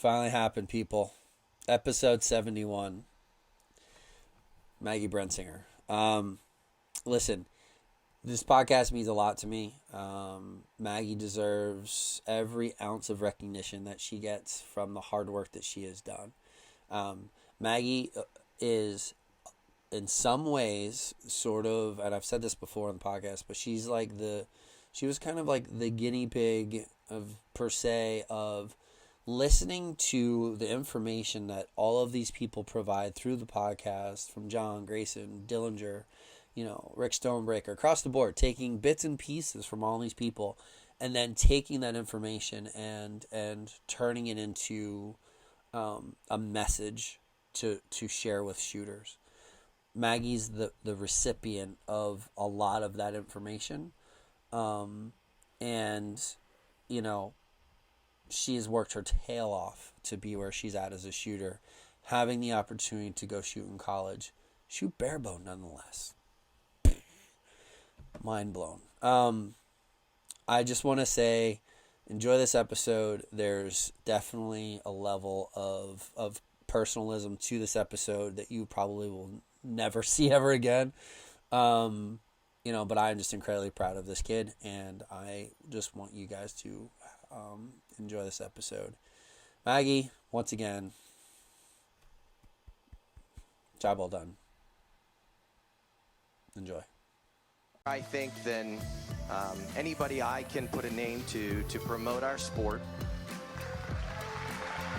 finally happened, people. Episode 71. Maggie Brensinger. Listen, this podcast means a lot to me. Maggie deserves every ounce of recognition that she gets from the hard work that she has done. Maggie is, in some ways, sort of, and I've said this before on the podcast, but she was kind of like the guinea pig of, per se, of listening to the information that all of these people provide through the podcast, from John, Grayson, Dillinger, Rick Stonebreaker, across the board, taking bits and pieces from all these people and then taking that information and turning it into a message to share with shooters. Maggie's the recipient of a lot of that information. She has worked her tail off to be where she's at as a shooter, having the opportunity to go shoot in college, shoot barebow nonetheless. Mind blown. I just want to say, enjoy this episode. There's definitely a level of personalism to this episode that you probably will never see ever again. But I'm just incredibly proud of this kid, and I just want you guys to enjoy this episode. Maggie, once again, job well done. Enjoy. I think then anybody I can put a name to promote our sport.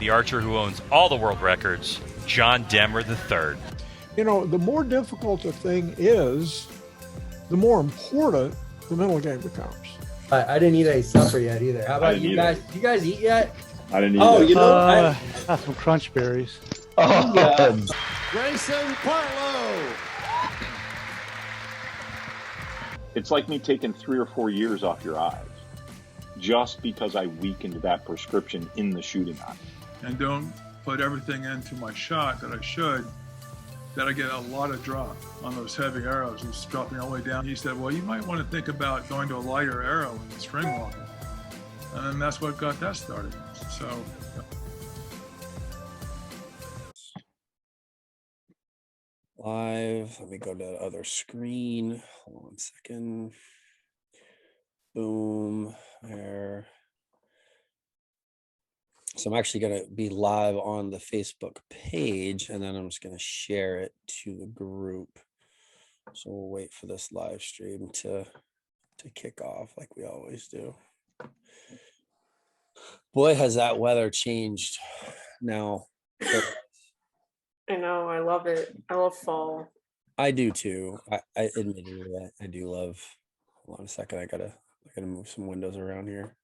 The archer who owns all the world records, John Demmer III. The more difficult a thing is, the more important the mental game becomes. I didn't eat any supper yet either. How about you guys? You guys eat yet? I didn't eat yet. I got some crunch berries. Grayson Parlow. It's like me taking 3 or 4 years off your eyes just because I weakened that prescription in the shooting eye. And don't put everything into my shot that I should, that I get a lot of drop on those heavy arrows. It's dropping all the way down. He said, well, you might want to think about going to a lighter arrow and string walking. And then that's what got that started. So. Live. Let me go to the other screen. Hold on 1 second. Boom. There. So I'm actually going to be live on the Facebook page, and then I'm just going to share it to the group. So we'll wait for this live stream to kick off like we always do. Boy, has that weather changed now. I know, I love it. I love fall. I do too. I admittedly that I do love. Hold on a second. I gotta move some windows around here.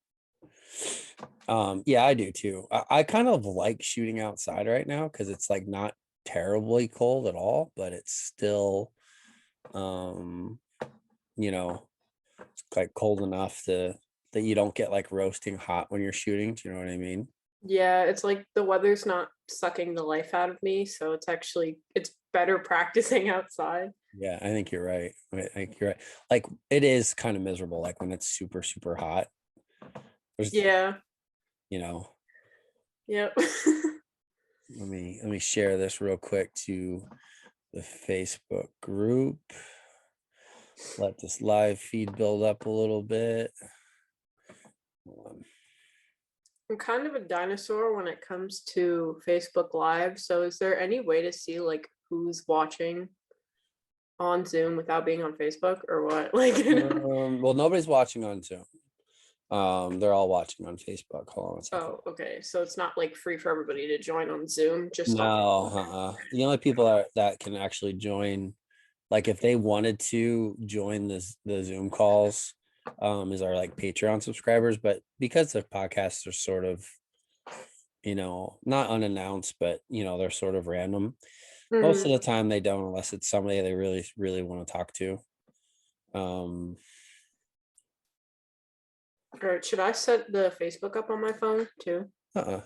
Yeah, I do too. I kind of like shooting outside right now because it's like not terribly cold at all, but it's still, it's like cold enough that you don't get like roasting hot when you're shooting. Do you know what I mean? Yeah, it's like the weather's not sucking the life out of me, so it's better practicing outside. Yeah, I think you're right. I think you're right. Like it is kind of miserable, like when it's super, super hot. Yeah. Yep. Let me share this real quick to the Facebook group. Let this live feed build up a little bit. Hold on. I'm kind of a dinosaur when it comes to Facebook Live. So is there any way to see like who's watching on Zoom without being on Facebook or what? Well, nobody's watching on Zoom. They're all watching on Facebook. Hold on a second. Oh, okay. So it's not like free for everybody to join on Zoom. Just no. The only people that can actually join, like if they wanted to join the Zoom calls, is our like Patreon subscribers, but because the podcasts are sort of, not unannounced, but they're sort of random. Mm-hmm. Most of the time they don't, unless it's somebody they really, really want to talk to. All right, should I set the Facebook up on my phone too? Oh.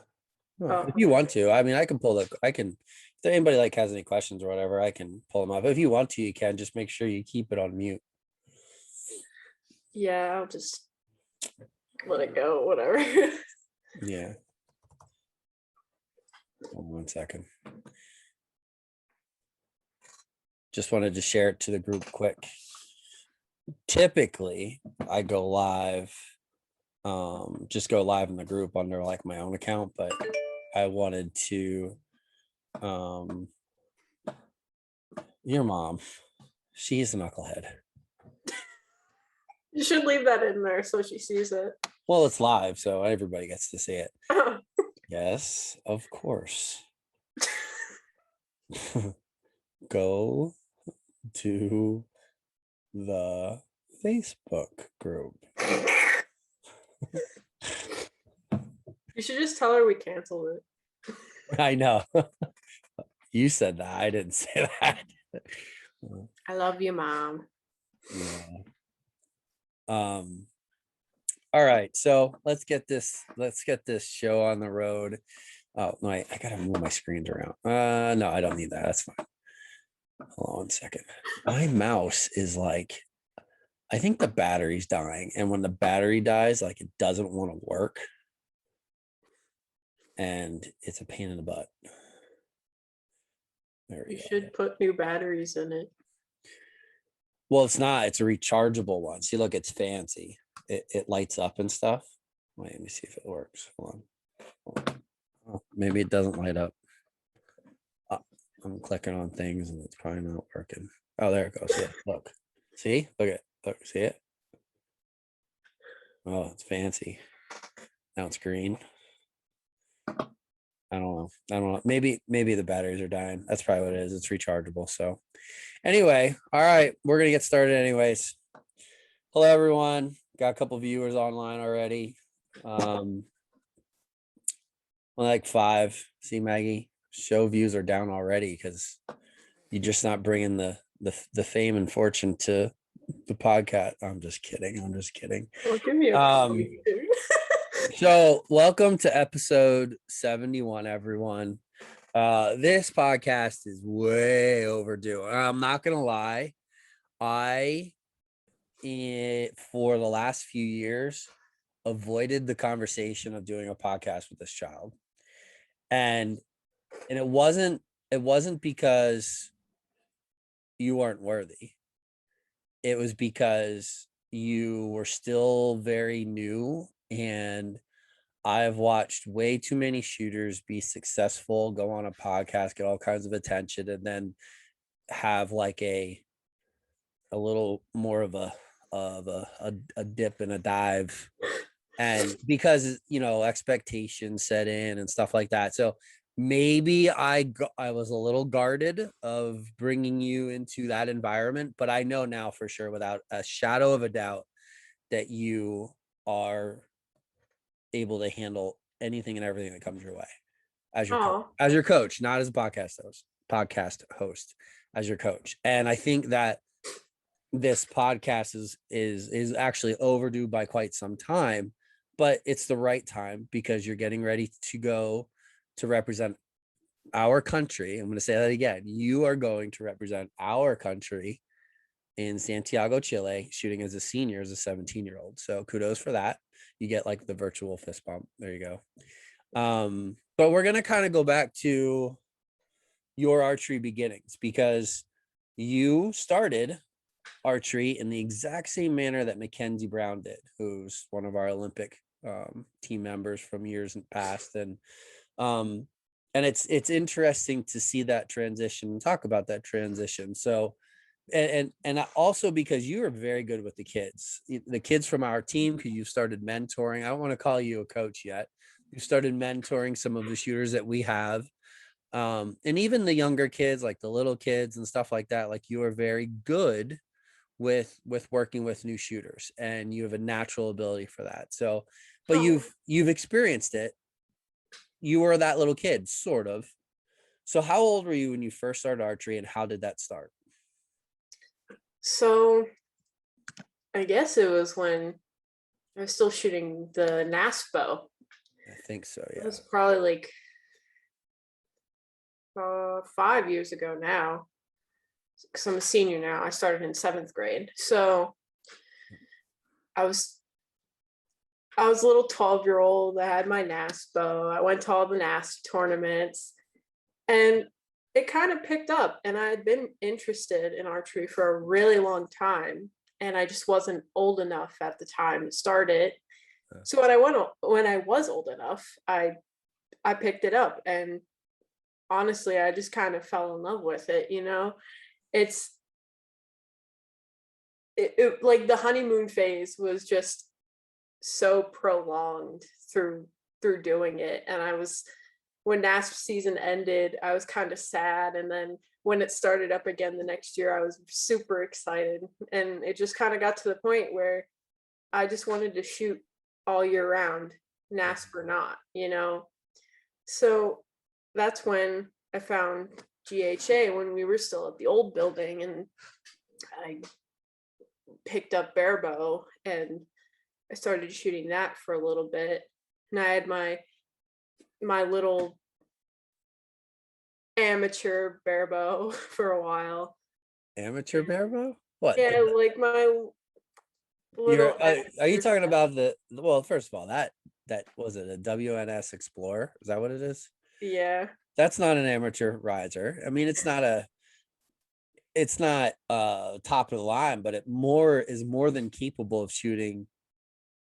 If you want to, I mean, I can if anybody like has any questions or whatever, I can pull them up. If you want to, you can. Just make sure you keep it on mute. Yeah, I'll just let it go, whatever. Yeah. Hold on 1 second. Just wanted to share it to the group quick. Typically, I go live, just go live in the group under like my own account, but I wanted to, your mom, she's a knucklehead. You should leave that in there so she sees it. Well, it's live, so everybody gets to see it. Yes, of course. Go to the Facebook group. You should just tell her we canceled it. I know. You said that. I didn't say that. I love you, Mom. Yeah. All right, so let's get this show on the road. Oh no, I gotta move my screens around. No, I don't need that. That's fine. Hold on 1 second. My mouse is like, I think the battery's dying, and when the battery dies, like it doesn't want to work, and it's a pain in the butt. There we You go. should put new batteries in it. Well, it's not. It's a rechargeable one. See, look, it's fancy. It lights up and stuff. Wait, let me see if it works. Hold on. Oh, maybe it doesn't light up. Oh, I'm clicking on things and it's probably not working. Oh, there it goes. Yeah, look. See? Look at it. Look, see it? Oh, it's fancy. Now it's green. I don't know. Maybe the batteries are dying. That's probably what it is. It's rechargeable. So anyway, all right, we're gonna get started anyways. Hello everyone. Got a couple viewers online already. Like 5. See, Maggie, show views are down already because you're just not bringing the fame and fortune to the podcast. I'm just kidding. Well, give me a So welcome to episode 71, everyone. This podcast is way overdue. I'm not gonna lie. For the last few years, avoided the conversation of doing a podcast with this child, and it wasn't because you weren't worthy. It was because you were still very new, and I've watched way too many shooters be successful, go on a podcast, get all kinds of attention, and then have like a little more of a dip and a dive, and because expectations set in and stuff like that. So maybe I was a little guarded of bringing you into that environment, but I know now for sure, without a shadow of a doubt, that you are able to handle anything and everything that comes your way as your coach, not as a podcast host, as your coach. And I think that this podcast is actually overdue by quite some time, but it's the right time because you're getting ready to go to represent our country. I'm going to say that again. You are going to represent our country in Santiago, Chile, shooting as a senior, as a 17-year-old. So kudos for that. You get like the virtual fist bump. There you go. But we're going to kind of go back to your archery beginnings, because you started archery in the exact same manner that Mackenzie Brown did, who's one of our Olympic team members from years past. And it's interesting to see that transition and talk about that transition. So, and also because you are very good with the kids from our team, because you started mentoring. I don't want to call you a coach yet. You started mentoring some of the shooters that we have. And even the younger kids, like the little kids and stuff like that, like you are very good with working with new shooters, and you have a natural ability for that. So, but you've experienced it. You were that little kid, sort of. So how old were you when you first started archery, and how did that start? So I guess it was when I was still shooting the NASPO. I think so, yeah. It was probably like 5 years ago now, because I'm a senior now. I started in 7th grade. So I was I was a little 12-year-old. I had my NASPO. I went to all the NASP tournaments, and it kind of picked up. And I had been interested in archery for a really long time, and I just wasn't old enough at the time to start it. So when I was old enough, I picked it up, and honestly, I just kind of fell in love with it. It's like the honeymoon phase was just so prolonged through doing it. And when NASP season ended, I was kind of sad, and then when it started up again the next year, I was super excited. And it just kind of got to the point where I just wanted to shoot all year round, NASP or not. So that's when I found GHA, when we were still at the old building, and I picked up Barebow and I started shooting that for a little bit. And I had my little amateur Barebow for a while. Amateur Barebow? What? Yeah, like my little. Are you talking about well, first of all, that was it a WNS Explorer? Is that what it is? Yeah. That's not an amateur riser. I mean, it's not top of the line, but it is more than capable of shooting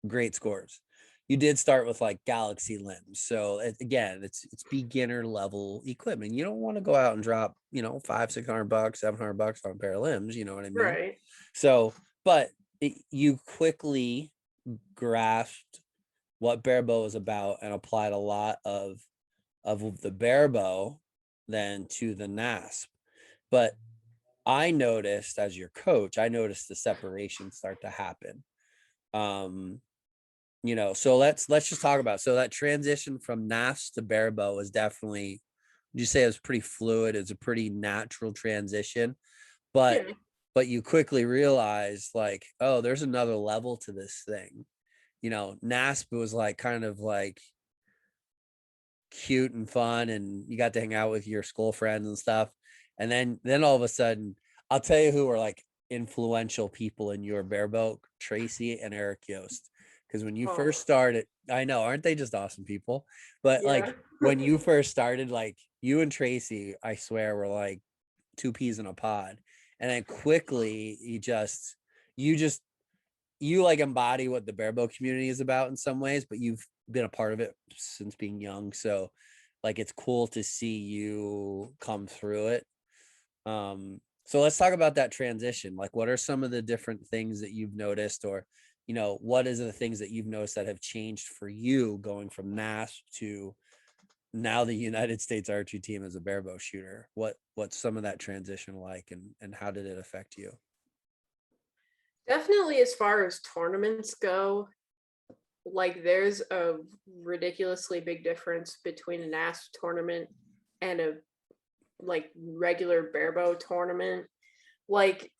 great scores. You did start with like Galaxy limbs, so again, it's beginner level equipment. You don't want to go out and drop $500-600 $700 on a pair of limbs. You know what I mean? Right. So, but you quickly grasped what Barebow is about and applied a lot of the Barebow then to the NASP. But I noticed, as your coach, the separation start to happen. So let's just talk about, so that transition from NASP to Barebow was definitely, would you say it was pretty fluid? It's a pretty natural transition, but you quickly realized like, oh, there's another level to this thing. NASP was like kind of like cute and fun, and you got to hang out with your school friends and stuff. And then all of a sudden, I'll tell you who were like influential people in your Barebow: Tracy and Eric Yost. Because when you first started, I know, aren't they just awesome people? But like when you first started, like you and Tracy, I swear, were like two peas in a pod. And then quickly you like embody what the Barebow community is about in some ways, but you've been a part of it since being young. So like, it's cool to see you come through it. So let's talk about that transition. Like, what are some of the different things that you've noticed, or, what is the things that you've noticed that have changed for you going from NASP to now the United States archery team as a Barebow shooter? What's some of that transition like, and how did it affect you? Definitely, as far as tournaments go, like there's a ridiculously big difference between a NASP tournament and a like regular Barebow tournament. Like,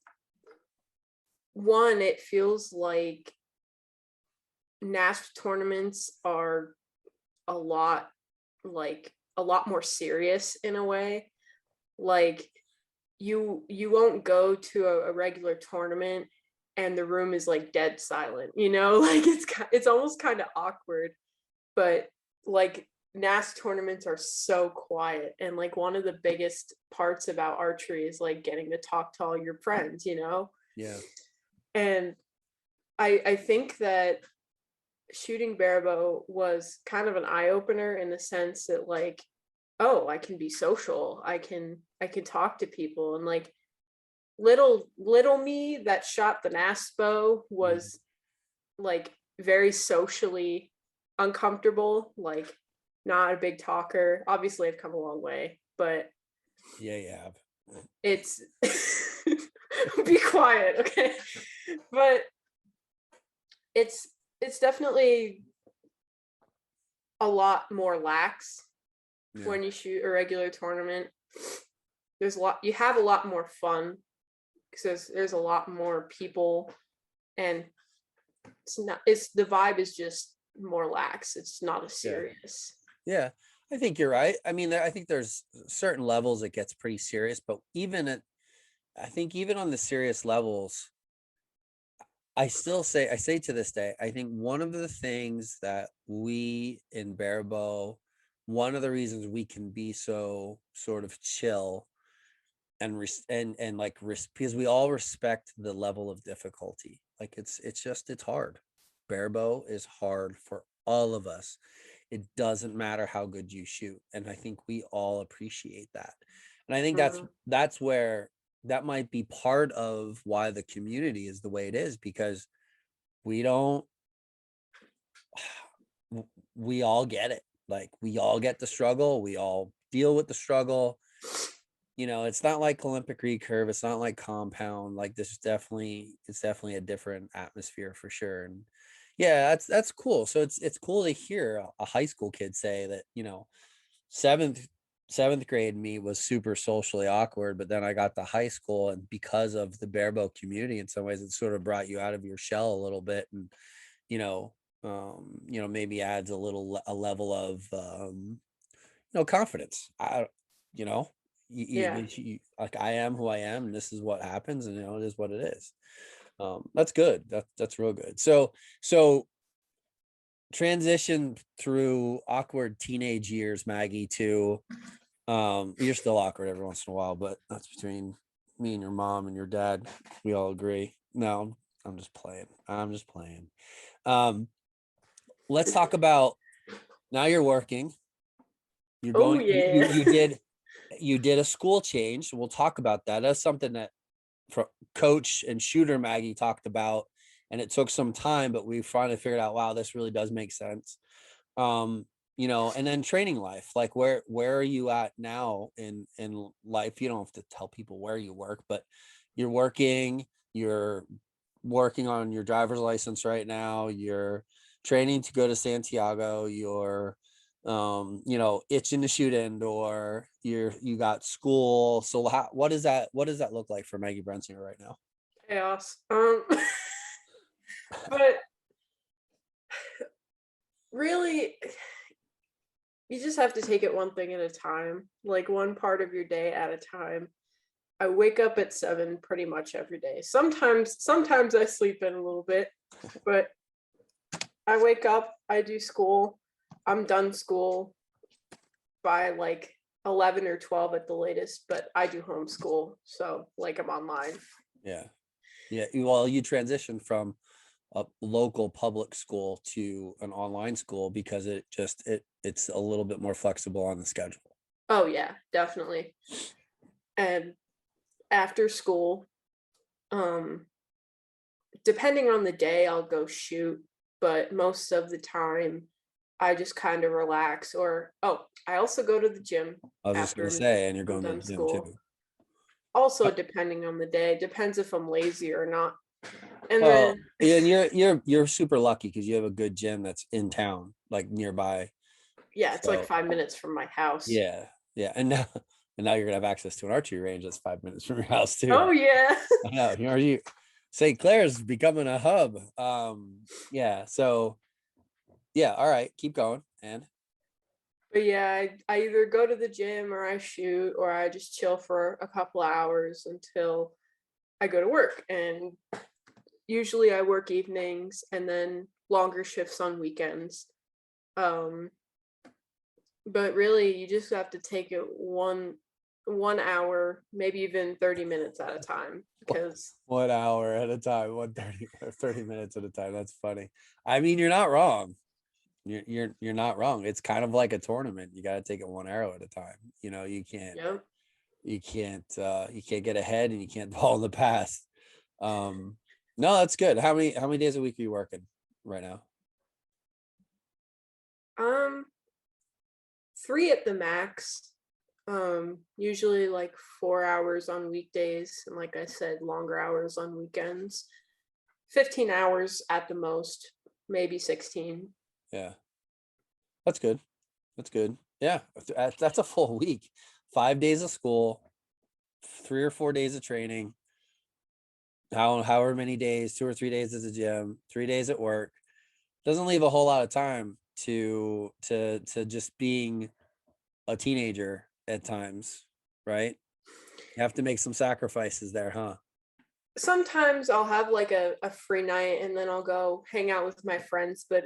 one, it feels like NASP tournaments are a lot more serious in a way. Like you won't go to a regular tournament and the room is like dead silent, like it's almost kind of awkward. But like NASP tournaments are so quiet, and like one of the biggest parts about archery is like getting to talk to all your friends. Yeah. And I think that shooting Barebow was kind of an eye-opener in the sense that like, oh, I can be social, I can talk to people. And like little me that shot the NASPO was like very socially uncomfortable, like not a big talker. Obviously I've come a long way, but yeah, you have. It's be quiet, okay? But it's definitely a lot more lax when you shoot a regular tournament. You have a lot more fun because there's a lot more people, and the vibe is just more lax. It's not as serious. Yeah, I think you're right. I mean, I think there's certain levels it gets pretty serious, but even on the serious levels, I say to this day, I think one of the things that we in Barebow, one of the reasons we can be so sort of chill and because we all respect the level of difficulty. Like it's hard. Barebow is hard for all of us. It doesn't matter how good you shoot, and I think we all appreciate that. And I think that's where that might be part of why the community is the way it is, because we all get it. Like we all get the struggle. We all deal with the struggle. It's not like Olympic recurve. It's not like compound. Like it's definitely a different atmosphere for sure. And yeah, that's cool. So it's cool to hear a high school kid say that, seventh grade me was super socially awkward, but then I got to high school, and because of the Barebow community, in some ways, it sort of brought you out of your shell a little bit, and maybe adds a level of confidence. Like I am who I am, and this is what happens, and it is what it is. That's good. That's real good. So transition through awkward teenage years, Maggie, to you're still awkward every once in a while, but that's between me and your mom and your dad. We all agree. No, I'm just playing. Let's talk about, now you're working. You're going, you did a school change. We'll talk about that. That's something that coach and shooter Maggie talked about, and it took some time, but we finally figured out, wow, this really does make sense. And then training life, like where are you at now in life? You don't have to tell people where you work, but you're working on your driver's license right now. You're training to go to Santiago. You're itching to shoot indoor. You got school. So what does that look like for Maggie Brensinger right now? Chaos. But really, you just have to take it one thing at a time, like one part of your day at a time. I wake up at 7 pretty much every day. Sometimes I sleep in a little bit, but I wake up, I do school. I'm done school by like 11 or 12 at the latest, but I do homeschool, so like I'm online. Yeah. Well, you transitioned from a local public school to an online school because it's a little bit more flexible on the schedule. Oh yeah, definitely. And after school, depending on the day, I'll go shoot, but most of the time I just kind of relax. Or I also go to the gym. I was just gonna say, and you're going to the gym too. Also, depending on the day, depends if I'm lazy or not. And you're super lucky because you have a good gym that's in town, like nearby. Yeah, it's like 5 minutes from my house. Yeah, and now you're gonna have access to an archery range that's 5 minutes from your house too. Oh yeah. I know. You St. Clair's becoming a hub. Yeah. So yeah. All right. Keep going. But yeah, I either go to the gym or I shoot, or I just chill for a couple of hours until I go to work. And usually I work evenings and then longer shifts on weekends. But really, you just have to take it one hour, maybe even 30 minutes at a time, because 1 hour at a time, 30 minutes at a time. That's funny. I mean, you're not wrong. You're not wrong. It's kind of like a tournament. You got to take it 1 arrow at a time. You can't. Yep. You can't get ahead, and you can't dwell in the past. No, that's good. How many days a week are you working right now? 3 at the max. Usually like 4 hours on weekdays, and like I said, longer hours on weekends. 15 hours at the most, maybe 16. Yeah, that's good. Yeah, that's a full week. 5 days of school, 3 or 4 days of training, however many days, 2 or 3 days at the gym, 3 days at work. Doesn't leave a whole lot of time to just being a teenager at times, right? You have to make some sacrifices there, huh? sometimes I'll have like a free night and then I'll go hang out with my friends, but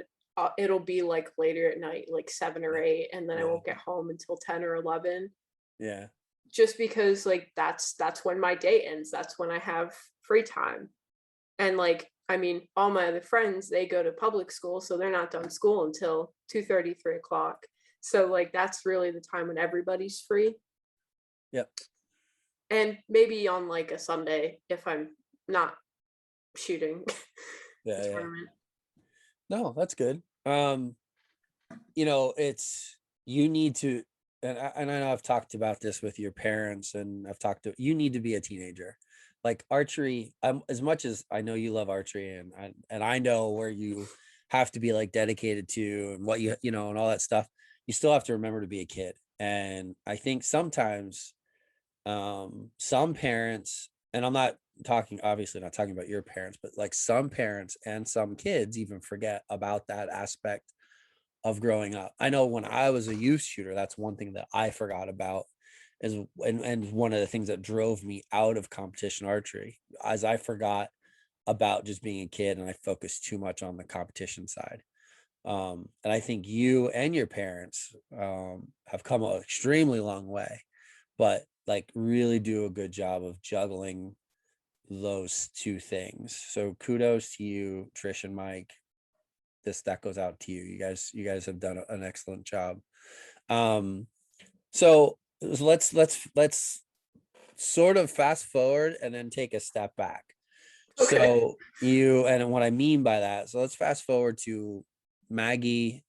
it'll be like later at night, like 7 or 8, and then I won't get home until 10 or 11. Yeah. Just because like that's when my day ends. That's when I have free time. And like, I mean, all my other friends, they go to public school, so they're not done school until 2:30, 3 o'clock. So like that's really the time when everybody's free. Yep. And maybe on like a Sunday if I'm not shooting. Yeah. No, that's good. You know, you need to, and I know I've talked about this with your parents, and you need to be a teenager. Like archery, as much as I know you love archery, and I know where you have to be like dedicated to and what you know and all that stuff, you still have to remember to be a kid. And I think sometimes some parents, and I'm not obviously not talking about your parents, but like some parents and some kids even forget about that aspect of growing up. I know when I was a youth shooter, that's one thing that I forgot about, and one of the things that drove me out of competition archery, as I forgot about just being a kid and I focused too much on the competition side. And I think you and your parents have come an extremely long way, but like really do a good job of juggling those two things. So kudos to you, Trish and Mike. That goes out to you. You guys have done an excellent job. So let's sort of fast forward and then take a step back. Okay. So and what I mean by that, so let's fast forward to Maggie,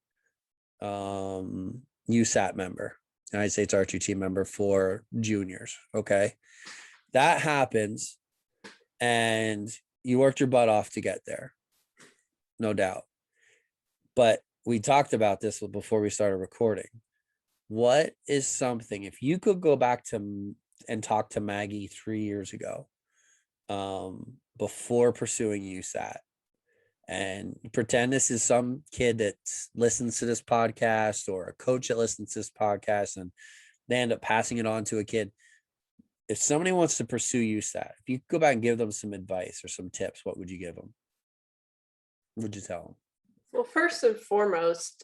USAT member, United States Archery Team member for juniors. Okay. That happens and you worked your butt off to get there. No doubt. But we talked about this before we started recording. What is something, if you could go back to and talk to Maggie 3 years ago, before pursuing USAT, and pretend this is some kid that listens to this podcast or a coach that listens to this podcast and they end up passing it on to a kid. If somebody wants to pursue USAT, if you could go back and give them some advice or some tips, what would you give them? What would you tell them? Well, first and foremost,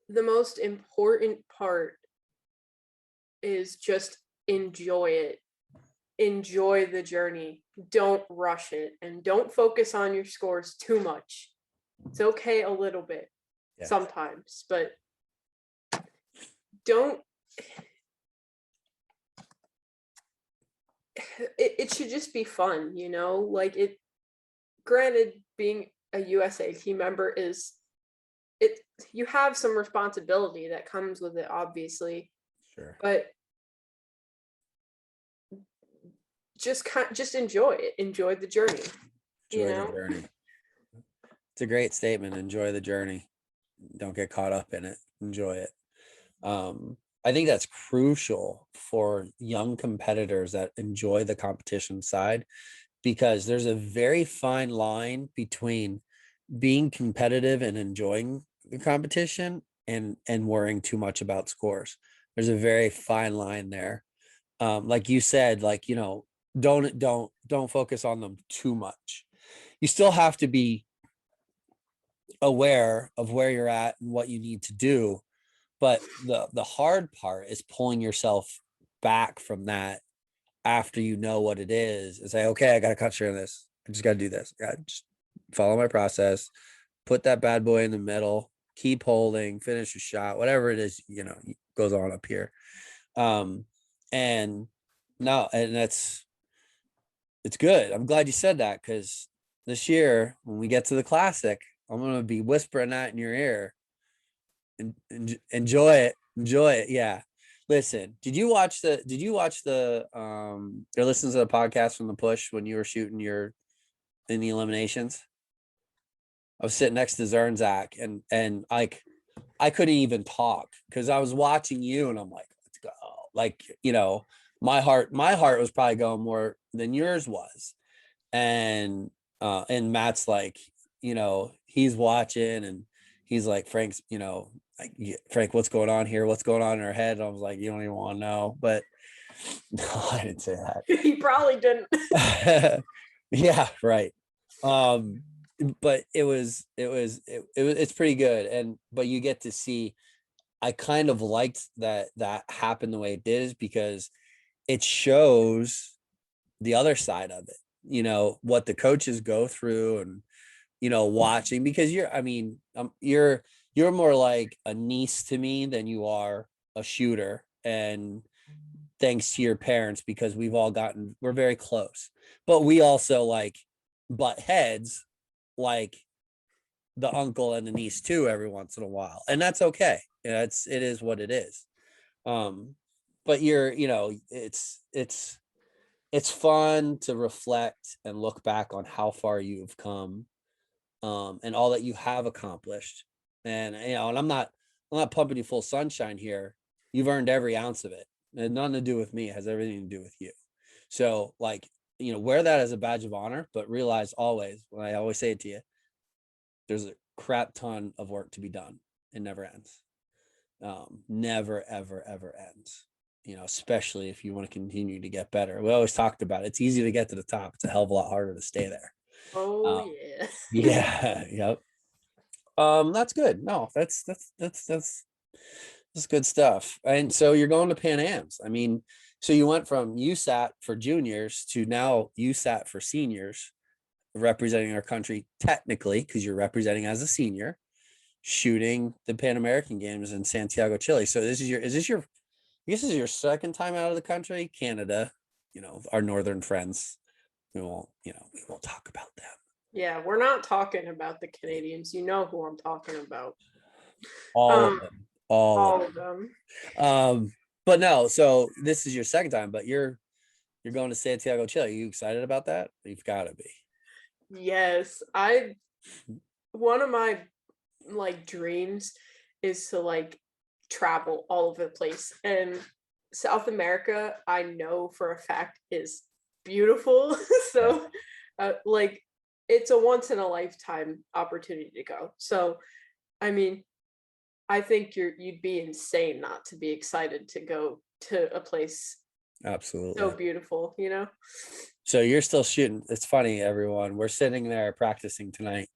the most important part is just enjoy it. Enjoy the journey. Don't rush it, and don't focus on your scores too much. It's okay a little bit sometimes, but don't. It should just be fun, you know, like it. Granted, being a USAT team member you have some responsibility that comes with it, obviously. Sure. But just enjoy it. Enjoy the journey. Enjoy the journey. It's a great statement. Enjoy the journey. Don't get caught up in it. Enjoy it. I think that's crucial for young competitors that enjoy the competition side, because there's a very fine line between being competitive and enjoying the competition and worrying too much about scores. There's a very fine line there. Like you said, like, you know, don't focus on them too much. You still have to be aware of where you're at and what you need to do. But the hard part is pulling yourself back from that after you know what it is and say, okay, I got to concentrate on this. I just got to do this. I just follow my process, put that bad boy in the middle, keep holding, finish a shot, whatever it is, you know, goes on up here. And it's good. I'm glad you said that, because this year when we get to the Classic, I'm going to be whispering that in your ear. And enjoy it. Yeah. Listen, did you watch the or listen to the podcast from the push when you were shooting in the eliminations? I was sitting next to Zernzak and like I couldn't even talk because I was watching you and I'm like, let's go. Like, you know, my heart was probably going more than yours was. And Matt's like, you know, he's watching and he's like, Frank's, you know, like, Frank, what's going on here? What's going on in her head? And I was like, you don't even want to know. But No, I didn't say that. He probably didn't. Yeah, right. But it's pretty good. But you get to see, I kind of liked that happened the way it did, is because it shows the other side of it, what the coaches go through, and, watching, because you're more like a niece to me than you are a shooter. And thanks to your parents, because we're very close, but we also like butt heads, like the uncle and the niece too, every once in a while. And that's okay. It is what it is. But it's fun to reflect and look back on how far you've come, and all that you have accomplished. And, and I'm not pumping you full sunshine here. You've earned every ounce of it. It had nothing to do with me. It has everything to do with you. So, like, wear that as a badge of honor, but realize always, when I always say it to you, there's a crap ton of work to be done. It never ends. Never, ever, ever ends. Especially if you want to continue to get better. We always talked about it. It's easy to get to the top. It's a hell of a lot harder to stay there. Oh, yeah. Yeah. Yep. That's good. No, that's good stuff. And so you're going to Pan Ams. So you went from USAT for juniors to now USAT for seniors, representing our country technically, because you're representing as a senior, shooting the Pan American Games in Santiago, Chile. So this is your second time out of the country. Canada, our northern friends. We won't talk about them. Yeah, we're not talking about the Canadians. You know who I'm talking about. All of them. All of them. But no, so this is your second time, but you're going to Santiago, Chile. Are you excited about that? You've got to be. Yes, one of my dreams is to travel all over the place, and South America, I know for a fact, is beautiful. So it's a once in a lifetime opportunity to go. So I think you'd be insane not to be excited to go to a place absolutely so beautiful, So you're still shooting. It's funny, everyone. We're sitting there practicing tonight.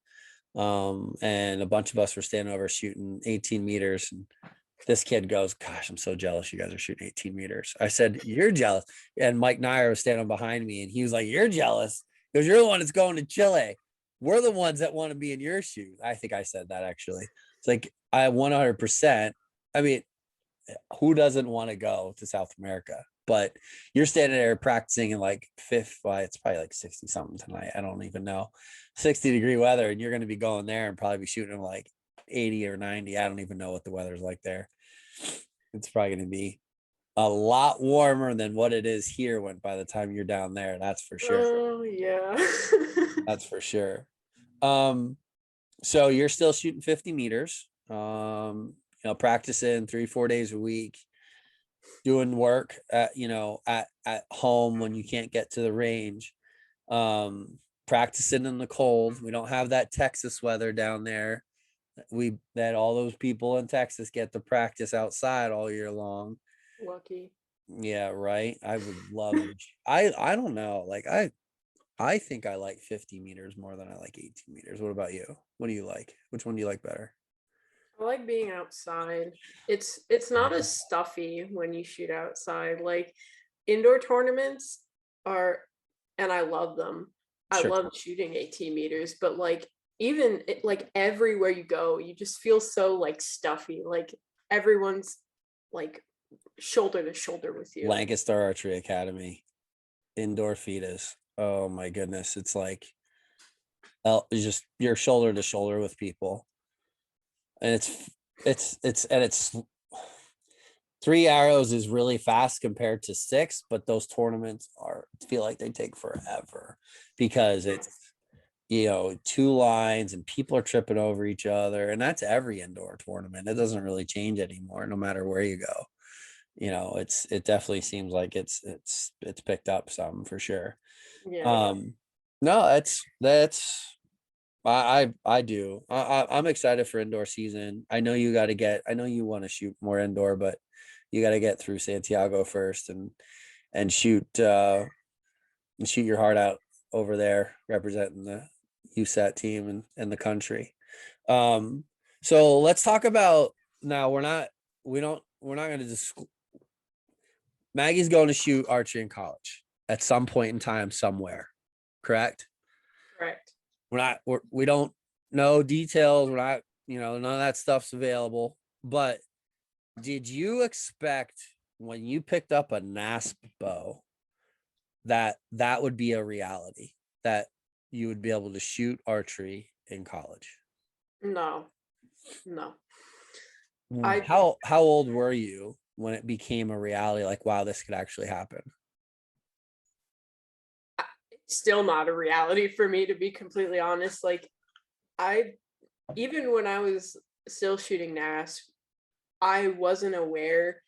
And a bunch of us were standing over shooting 18 meters. And this kid goes, "Gosh, I'm so jealous you guys are shooting 18 meters." I said, "You're jealous." And Mike Nyer was standing behind me, and he was like, "You're jealous because you're the one that's going to Chile. We're the ones that want to be in your shoes." I think I said that, actually. It's like, I 100%. Who doesn't want to go to South America? But you're standing there practicing in it's probably 60 something tonight. I don't even know. 60-degree weather, and you're going to be going there and probably be shooting 80 or 90. I don't even know what the weather's like there. It's probably going to be a lot warmer than what it is here by the time you're down there. That's for sure. Oh, yeah. That's for sure. So you're still shooting 50 meters, practicing 3-4 days a week, doing work at home when you can't get to the range, practicing in the cold. We don't have that Texas weather down there. That all those people in Texas get to practice outside all year long. Lucky. Yeah, right. I would love it. I don't know. I think I like 50 meters more than I like 18 meters. What about you? What do you like? Which one do you like better? I like being outside. It's not as stuffy when you shoot outside. Indoor tournaments are, and I love them. Sure. I love shooting 18 meters, but even everywhere you go, you just feel so stuffy. Everyone's shoulder to shoulder with you. Lancaster Archery Academy, indoor FIDAs. Oh my goodness. It's it's just you're shoulder to shoulder with people. And it's 3 arrows is really fast compared to 6, but those tournaments feel like they take forever because it's 2 lines and people are tripping over each other, and that's every indoor tournament. It doesn't really change anymore, no matter where you go. It definitely seems like it's picked up some for sure. Yeah. No, that's I do. I'm excited for indoor season. I know you want to shoot more indoor, but you got to get through Santiago first. And and shoot your heart out over there representing the USAT team and the country. So let's talk about now. We're not going to just. Maggie's going to shoot archery in college at some point in time somewhere, correct? Correct. We don't know details. We're not, none of that stuff's available. But did you expect when you picked up a NASP bow that would be a reality, that you would be able to shoot archery in college? No. How old were you when it became a reality? Like, wow, this could actually happen. Still not a reality for me, to be completely honest. Like, even when I was still shooting NASP, I wasn't aware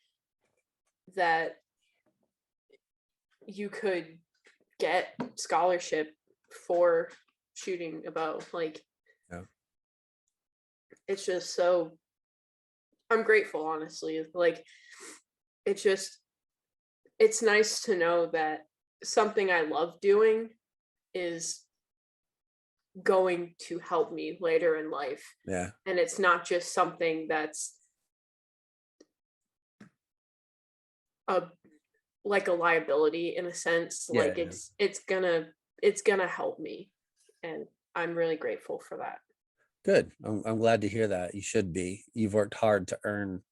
that you could get scholarship for shooting a bow. Like, yeah. It's just so, I'm grateful, honestly. Like, it's nice to know that something I love doing is going to help me later in life. Yeah. And it's not just something that's like a liability in a sense. Yeah, like it's gonna help me, and I'm really grateful for that. Good. I'm glad to hear that. You should be. You've worked hard to earn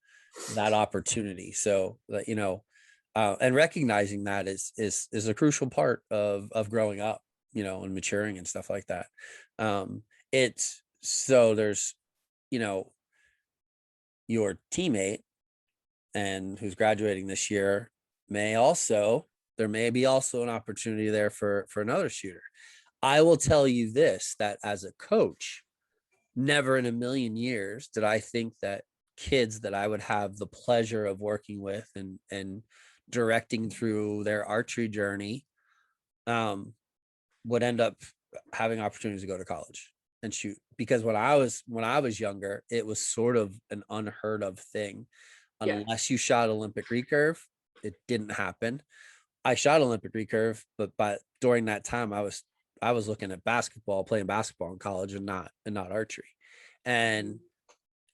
that opportunity. So that, and recognizing that is a crucial part of growing up, and maturing and stuff like that. It's so there's, your teammate and who's graduating this year there may be also an opportunity there for another shooter. I will tell you this, that as a coach, never in a million years did I think that kids that I would have the pleasure of working with and directing through their archery journey would end up having opportunities to go to college and shoot. Because when I was younger, it was sort of an unheard of thing. Unless you shot Olympic recurve, it didn't happen. I shot Olympic recurve, but during that time I was looking at playing basketball in college and not archery. And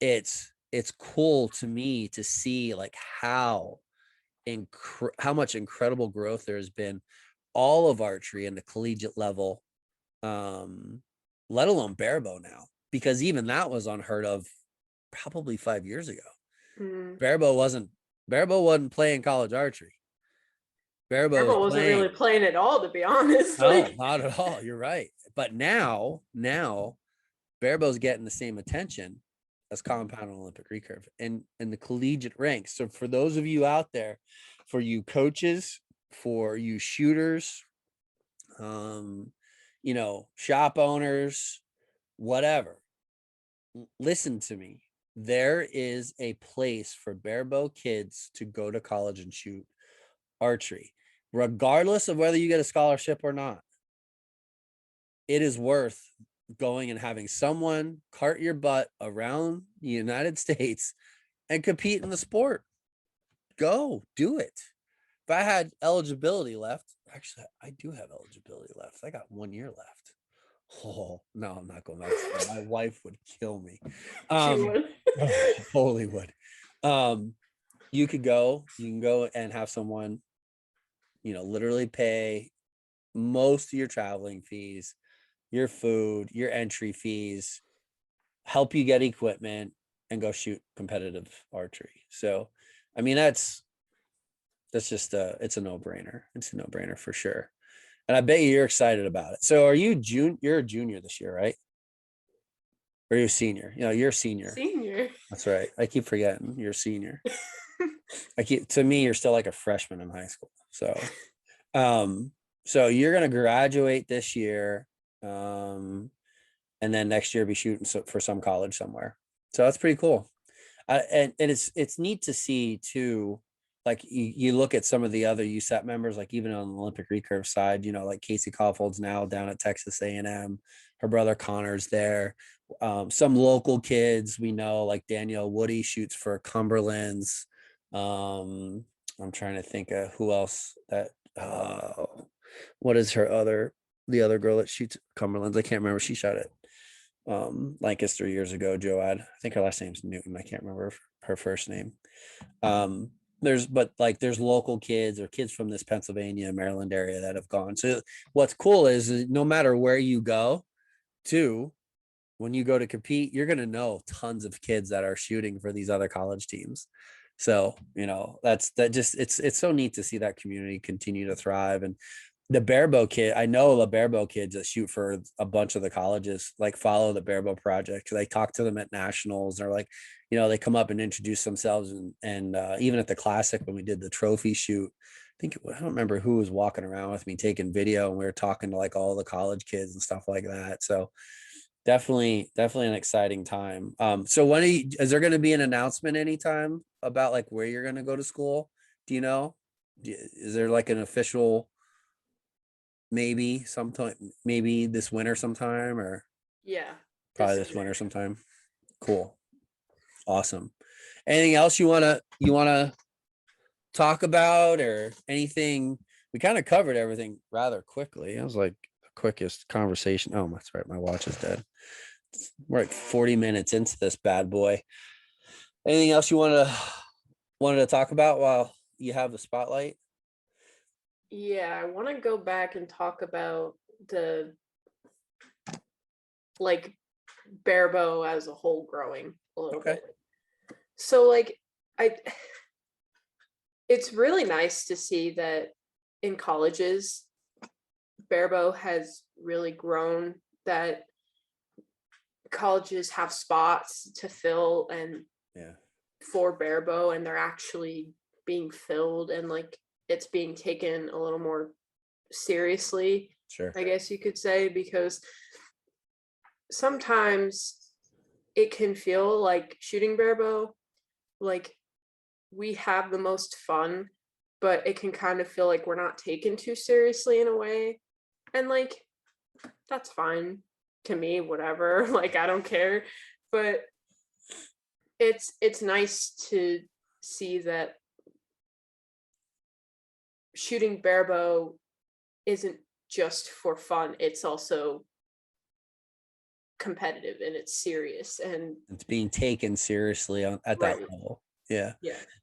it's cool to me to see like how much incredible growth there has been, all of archery in the collegiate level, let alone Barebow now, because even that was unheard of probably 5 years ago. Barebow wasn't playing college archery. Barebow wasn't really playing at all, to be honest. No, not at all. You're right. But now Barebow's getting the same attention as compound and Olympic recurve and the collegiate ranks. So for those of you out there, for you coaches, for you shooters, shop owners, whatever, listen to me. There is a place for Barebow kids to go to college and shoot archery, regardless of whether you get a scholarship or not. It is worth going and having someone cart your butt around the United States and compete in the sport. Go do it. If I had eligibility left, actually, I do have eligibility left. I got 1 year left. Oh, no, I'm not going back. My wife would kill me. She would. Totally would. You can go and have someone, literally pay most of your traveling fees, your food, your entry fees, help you get equipment, and go shoot competitive archery. So, I mean, that's just it's a no-brainer. It's a no-brainer for sure. And I bet you're excited about it. So you're a junior this year, right? Or you're a senior? You're a senior. Senior. That's right. I keep forgetting you're a senior. To me, you're still like a freshman in high school. So, so you're going to graduate this year. And then next year be shooting for some college somewhere. So that's pretty cool. And it's neat to see too. Like you look at some of the other USAT members, like even on the Olympic recurve side, like Casey Kaufhold's now down at Texas A&M. Her brother Connor's there. Some local kids we know, like Danielle Woody, shoots for Cumberland's. I'm trying to think of who else that, what is the other girl that shoots Cumberland's? I can't remember. She shot it Lancaster years ago, Joad. I think her last name's Newton. I can't remember her first name. There's local kids or kids from this Pennsylvania, Maryland area that have gone. So what's cool is no matter where you go to, when you go to compete, you're going to know tons of kids that are shooting for these other college teams. So, it's so neat to see that community continue to thrive. And the Barebow kid, I know the Barebow kids that shoot for a bunch of the colleges, like follow the Barebow project. They talk to them at nationals. They're like, they come up and introduce themselves. And even at the classic, when we did the trophy shoot, I don't remember who was walking around with me taking video, and we were talking to like all the college kids and stuff like that. So definitely an exciting time. So is there going to be an announcement anytime about like where you're going to go to school? Do you know? Is there like an official, maybe sometime, maybe this winter sometime, or Yeah. probably this winter sometime? Cool. Awesome. Anything else you want to talk about, or anything? We kind of covered everything rather quickly. It was like the quickest conversation. Oh, that's right. My watch is dead. We're like 40 minutes into this bad boy. Anything else you wanted to talk about while you have the spotlight? Yeah, I want to go back and talk about the like Barebow as a whole growing a little bit. So like it's really nice to see that in colleges Barebow has really grown, that colleges have spots to fill and for Barebow, and they're actually being filled, and like it's being taken a little more seriously, I guess you could say, because sometimes it can feel like shooting Barebow, like we have the most fun, but it can kind of feel like we're not taken too seriously in a way. And like, that's fine to me, whatever, like I don't care. But it's nice to see that shooting Barebow isn't just for fun, it's also competitive and it's serious and it's being taken seriously at that level. Yeah.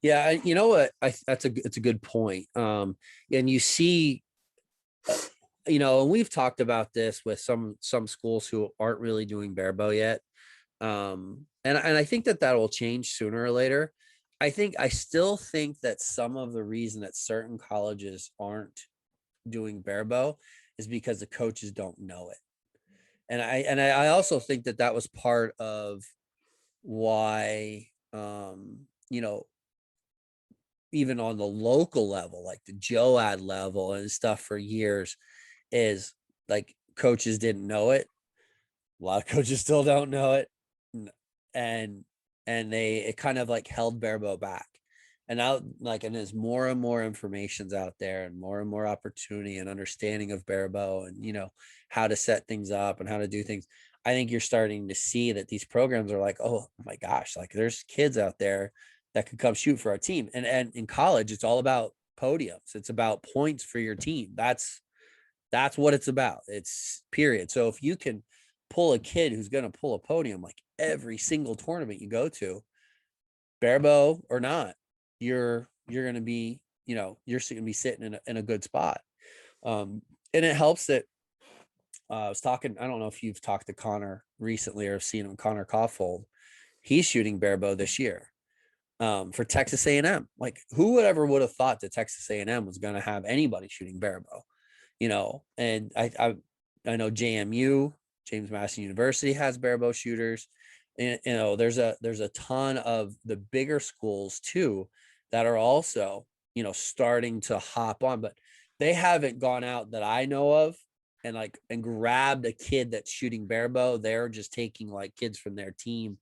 You know what? It's a good point. And you see, and we've talked about this with some schools who aren't really doing Barebow yet. And I think that will change sooner or later. I still think that some of the reason that certain colleges aren't doing Barebow is because the coaches don't know it. And I also think that was part of why, even on the local level, like the JOAD level and stuff for years, is like coaches didn't know it. A lot of coaches still don't know it. And it kind of like held Barebow back. And now, and as more and more information's out there and more opportunity and understanding of Barebow and, how to set things up and how to do things, I think you're starting to see that these programs are like, oh my gosh, like there's kids out there that could come shoot for our team. And in college, it's all about podiums. It's about points for your team. That's what it's about. It's period. So if you can pull a kid who's going to pull a podium, like every single tournament you go to, Barebow or not, you're going to be, you're going to be sitting in a good spot. And it helps that I was talking, I don't know if you've talked to Connor recently or seen him, Connor Kauffold. He's shooting Barebow this year for Texas A&M. Like who would have thought that Texas A&M was going to have anybody shooting Barebow, and I know JMU, James Madison University, has Barebow shooters. And, there's a ton of the bigger schools too that are also, starting to hop on, but they haven't gone out that I know of and grabbed a kid that's shooting Barebow. They're just taking like kids from their team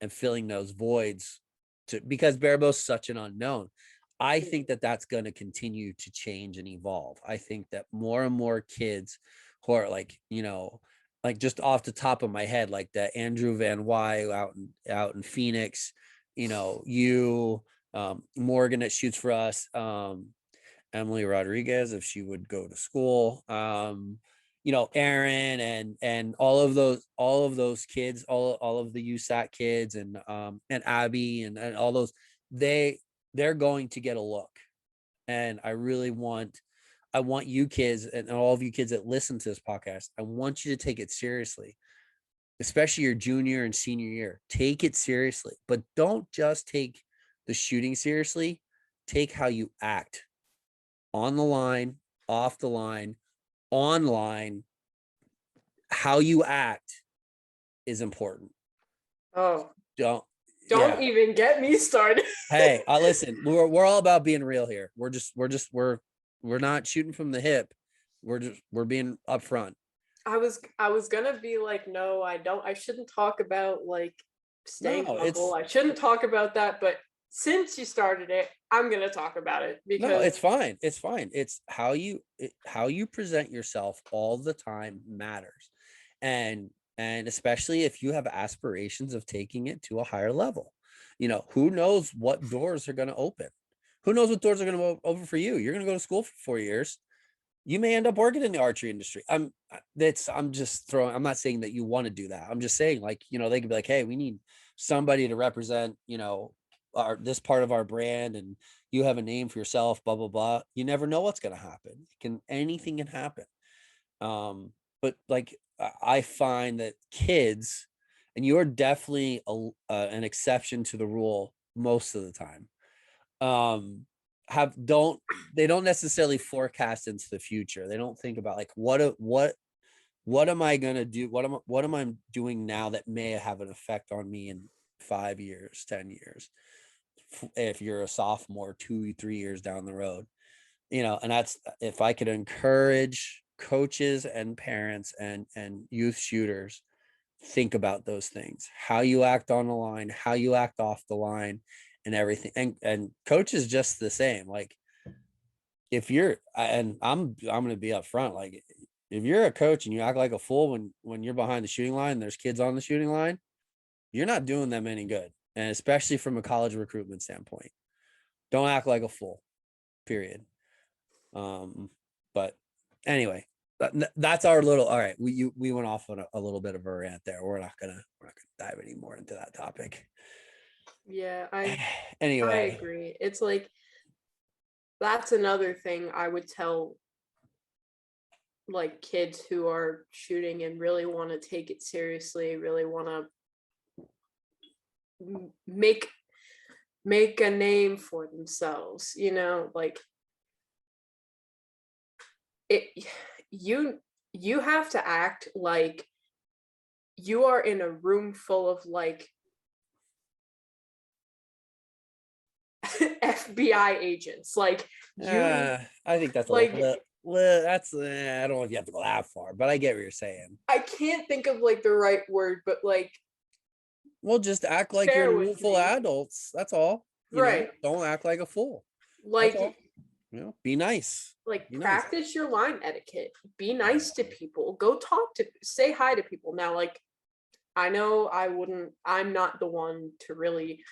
and filling those voids because Barebow is such an unknown. I think that that's going to continue to change and evolve. I think that more and more kids who are like just off the top of my head, like the Andrew Van Wy out in Phoenix, Morgan that shoots for us, Emily Rodriguez, if she would go to school, Aaron and all of those kids, all of the USAT kids and Abby and all those, they're going to get a look. And I want you kids and all of you kids that listen to this podcast, I want you to take it seriously, especially your junior and senior year. Take it seriously, but don't just take the shooting seriously. Take how you act on the line, off the line, online. How you act is important. Oh, Don't even get me started. Hey, listen, we're all about being real here. We're not shooting from the hip. We're being upfront. I was gonna be like, no, I shouldn't talk about like staying humble. I shouldn't talk about that, but since you started it, I'm gonna talk about it because no, it's fine. It's fine. It's how you present yourself all the time matters, and especially if you have aspirations of taking it to a higher level. Who knows what doors are going to open? Who knows what doors are going to open for you? You're going to go to school for 4 years. You may end up working in the archery industry. I'm not saying that you want to do that. I'm just saying, like, they could be like, hey, we need somebody to represent, this part of our brand, and you have a name for yourself, blah, blah, blah. You never know what's going to happen. Anything can happen. But like, I find that kids, and you're definitely an exception to the rule most of the time, they don't necessarily forecast into the future. They don't think about like, what am I going to do? What am I doing now that may have an effect on me in 5 years, 10 years? If you're a sophomore, 2-3 years down the road, and that's, if I could encourage coaches and parents and youth shooters, think about those things, how you act on the line, how you act off the line, and everything. And coaches just the same. Like, if you're, and I'm going to be up front, like, if you're a coach and you act like a fool when you're behind the shooting line, there's kids on the shooting line, you're not doing them any good. And especially from a college recruitment standpoint, don't act like a fool, period. But anyway, that's our little, all right. We went off on a little bit of a rant there. We're not gonna dive any more into that topic. Yeah, anyway, I agree. It's like, that's another thing I would tell like kids who are shooting and really want to take it seriously, really want to make a name for themselves, like it. You have to act like you are in a room full of like FBI agents. Like, I think that's like, that's I don't know if you have to go that far, but I get what you're saying. I can't think of like the right word, but like, well, just act like you're a room full of adults. That's all. Right. Don't act like a fool. Like, be nice. Like, practice your line etiquette. Be nice to people. Go say hi to people. Now, like, I know I'm not the one to really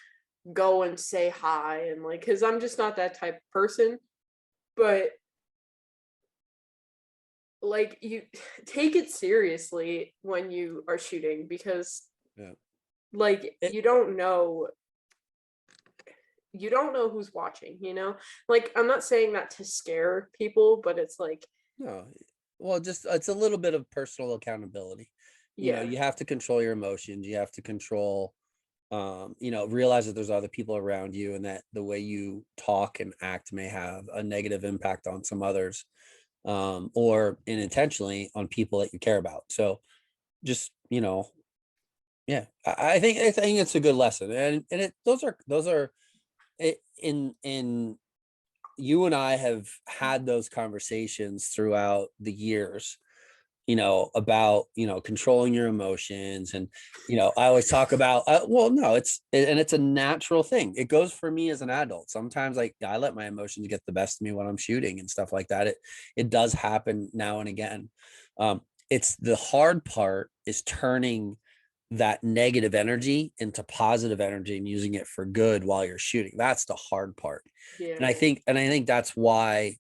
go and say hi and like, because I'm just not that type of person. But like, you take it seriously when you are shooting, because like, you don't know who's watching, like, I'm not saying that to scare people, but it's like, no, well, just, it's a little bit of personal accountability. You have to control your emotions. You have to control, realize that there's other people around you, and that the way you talk and act may have a negative impact on some others, or unintentionally on people that you care about. So just, I think it's a good lesson. And those are in you and I have had those conversations throughout the years, about, controlling your emotions. And, I always talk about, it's a natural thing. It goes for me as an adult. Sometimes I let my emotions get the best of me when I'm shooting and stuff like that. It does happen now and again. It's the hard part is turning that negative energy into positive energy and using it for good while you're shooting. That's the hard part. Yeah. And I think that's why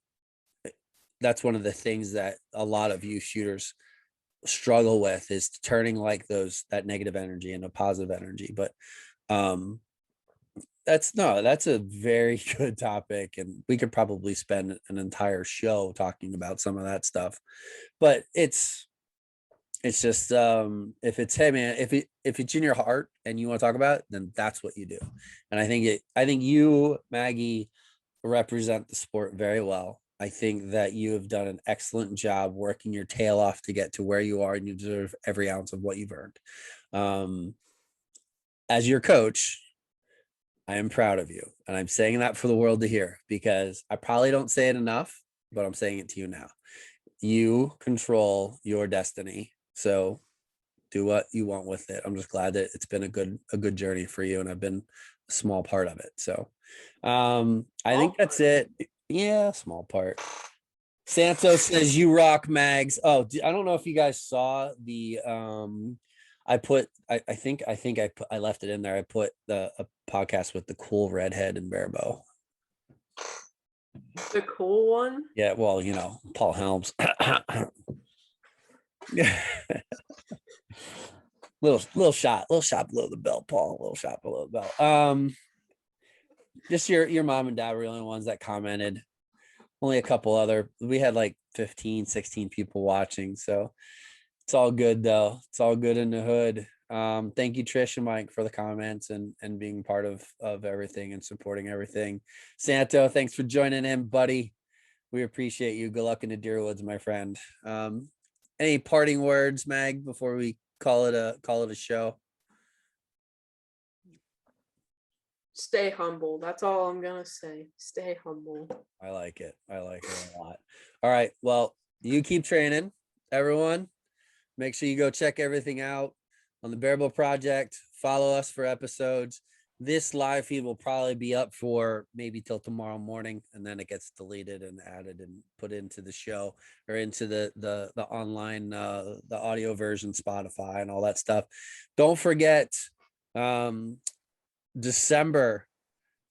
that's one of the things that a lot of you shooters struggle with, is turning like that negative energy into positive energy. But that's a very good topic, and we could probably spend an entire show talking about some of that stuff. But it's just if it's, hey man, if it's in your heart and you want to talk about it, then that's what you do. And I think you, Maggie, represent the sport very well. I think that you have done an excellent job working your tail off to get to where you are, and you deserve every ounce of what you've earned. As your coach, I am proud of you, and I'm saying that for the world to hear, because I probably don't say it enough, but I'm saying it to you now. You control your destiny, so do what you want with it. I'm just glad that it's been a good journey for you, and I've been a small part of it. So I think that's it. Yeah, small part. Santo says you rock, Mags. Oh, I don't know if you guys saw the I think I left it in there. I put a podcast with the cool redhead in Barebow. The cool one? Yeah, well, Paul Helms. little shot below the belt, Paul. Little shot below the belt. Just your mom and dad were the only ones that commented. Only a couple other. We had like 15, 16 people watching, so it's all good though. It's all good in the hood. Thank you, Trish and Mike, for the comments and being part of everything and supporting everything. Santo, thanks for joining in, buddy. We appreciate you. Good luck in the Deerwoods, my friend. Any parting words, Mag, before we call it a show? Stay humble. That's all I'm gonna say. Stay humble. I like it a lot. All right, well, you keep training, everyone. Make sure you go check everything out on the Barebow Project. Follow us for episodes. This live feed will probably be up for maybe till tomorrow morning, and then it gets deleted and added and put into the show, or into the online the audio version, Spotify and all that stuff. Don't forget December,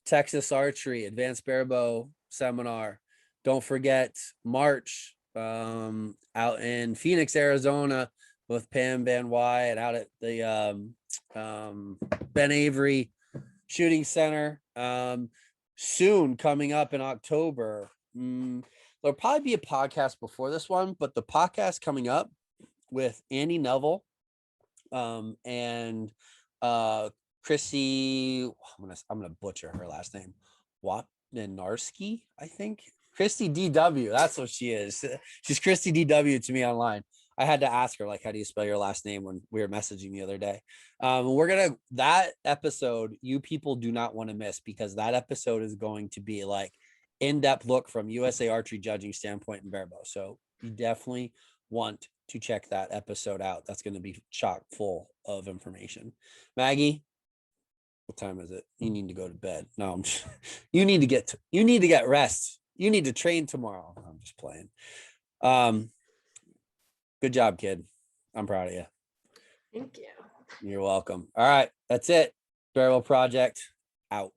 Texas Archery Advanced Barebow Seminar. Don't forget March, out in Phoenix, Arizona, with Pam Van Wyatt out at the Ben Avery Shooting Center. Soon coming up in October. There'll probably be a podcast before this one, but the podcast coming up with Andy Neville and Chrissy, I'm gonna butcher her last name, Wapninarski, I think. Christy DW, that's what she is. She's Christy DW to me online. I had to ask her, like, how do you spell your last name, when we were messaging the other day. That episode, you people do not want to miss, because that episode is going to be like in-depth look from USA Archery judging standpoint in Barebow. So you definitely want to check that episode out. That's going to be chock full of information. Maggie, what time is it? You need to go to bed. No, you need to get rest. You need to train tomorrow. I'm just playing. Good job, kid. I'm proud of you. Thank you. You're welcome. All right, that's it. Barebow Project out.